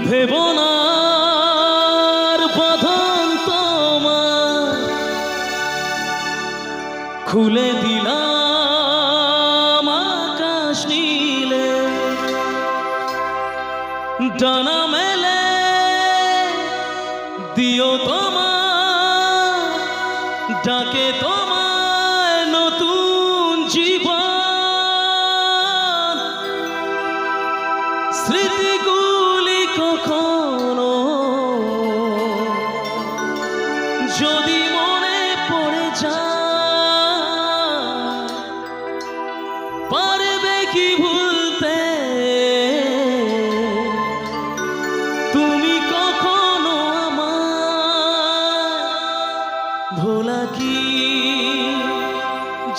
ভেবনার বাঁধন তোমার খুলে দিলাম আকাশ নীলে, ডানা মেলে দিও তোমার ডাকে তোমার নতুন জীবন। স্মৃতিগুলি কখনো যদি মনে পড়ে যায়, পারবে কি ভুলতে তুমি কখনো আমায়? ভোলা কি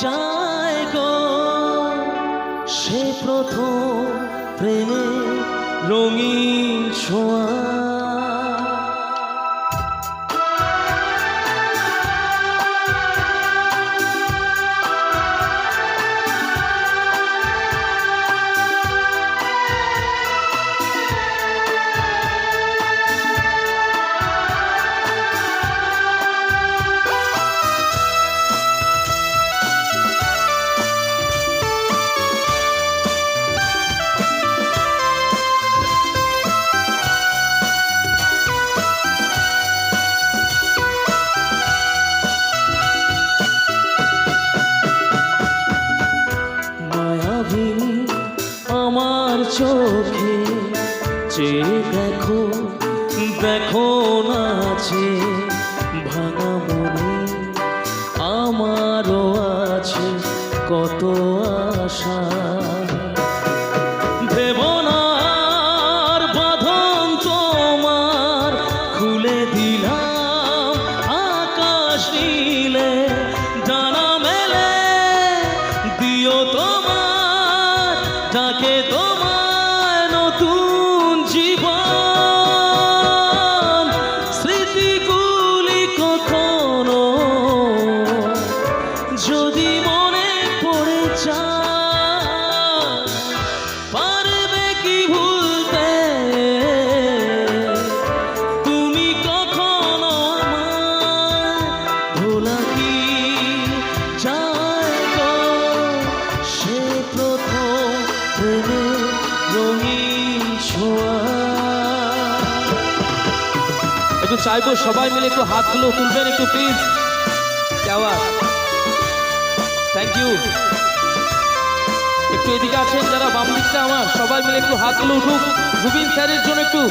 যায় গো সে প্রথম প্রেমে রঙিন ছোঁয়া। আমার চোখে চেয়ে দেখো দেখো নাচে ভাঙা মনে আমারও আছে কত আশা। ভেবনার বাঁধন তোমার খুলে দিলাম আকাশ নীলে, ডানা মেলে দিও তোমার ডাকে তোমার নতুন জীবন। স্মৃতিগুলি কখনো যদি মনে পড়ে যায়, পারবে কি ভুলতে তুমি কখনো আমায়? ভোলা কি যায় গো সে প্রথম প্রেমে রঙিন ছোঁয়া। একটু চাইবো সবাই মিলে একটু হাতগুলো তুলবেন একটু প্লিজ। Thank you. একটু এদিকে আছেন যারা বাম দিকটা আমার, সবাই মিলে একটু হাতগুলো উঠুক রুবিন স্যারের জন্য একটু।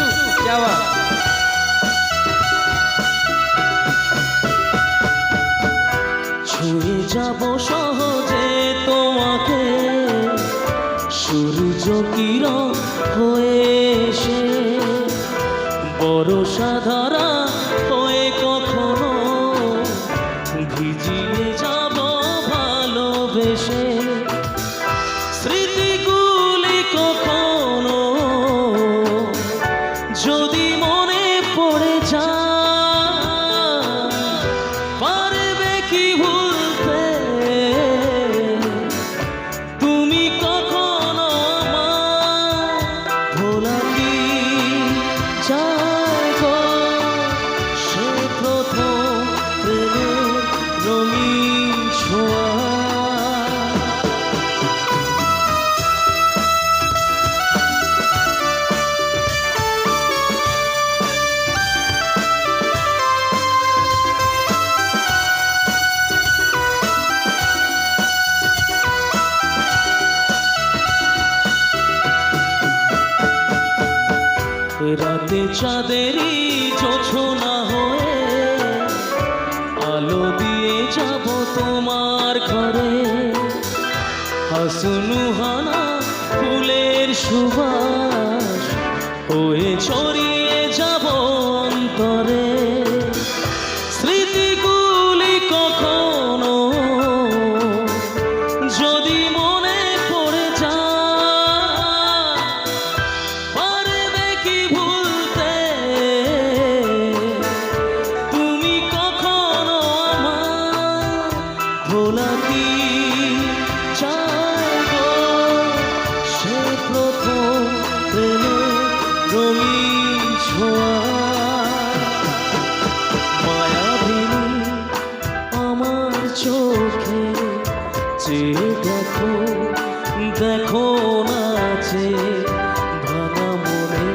ছুঁয়ে যাব সহজে তোমাকে সূর্য কিরণ হয়ে এসে, বরষা ধারা হয়ে কখনো ভিজিয়ে যাব ভালোবেসে। স্মৃতিগুলি কখনো যদি মনে পড়ে যায়, পারবে কি ভুলতে তুমি কখনো আমায়? ভোলা কি যায় গো সে প্রথম প্রেমে রঙিন ছোঁয়া। রাতে চাঁদেরই জোছনা হয়ে আলো দিয়ে যাব তোমার ঘরে, হাসনুহানা ফুলের সুবাস হয়ে ছড়িয়ে যাব অন্তরে। স্মৃতিগুলি কখনো যদি মনে পড়ে যায়, পারবে কি ভুলতে তুমি কখনো আমায়? ভোলা কি যায় গো সে প্রথম প্রেমে রঙিন দেখো দেখো নাচে ভাঙা মনে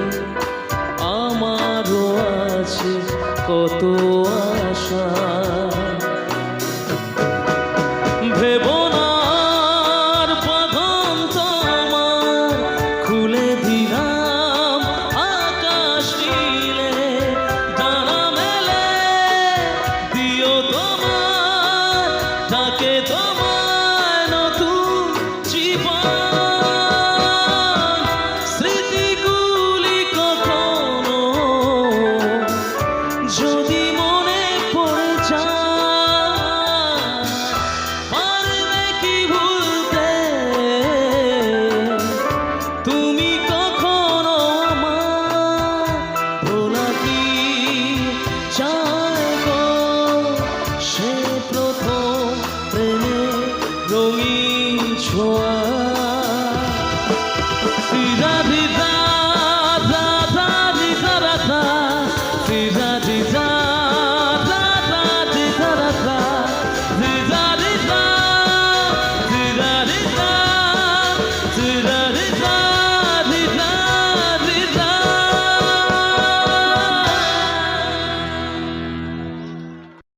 আমারও আছে কত আশা ভেবো না আর বাঁধন তোমার খুলে দিলাম আকাশ নীলে ডানা মেলে দিও তোমার ডাকে তোমার নতুন জীবন স্মৃতিগুলি কখনো যদি মনে পড়ে যায় পারবে কি ভুলতে তুমি কখনো আমার ভোলা কি চায় গো সে প্রথম প্রেমে রঙিন ছোঁয়া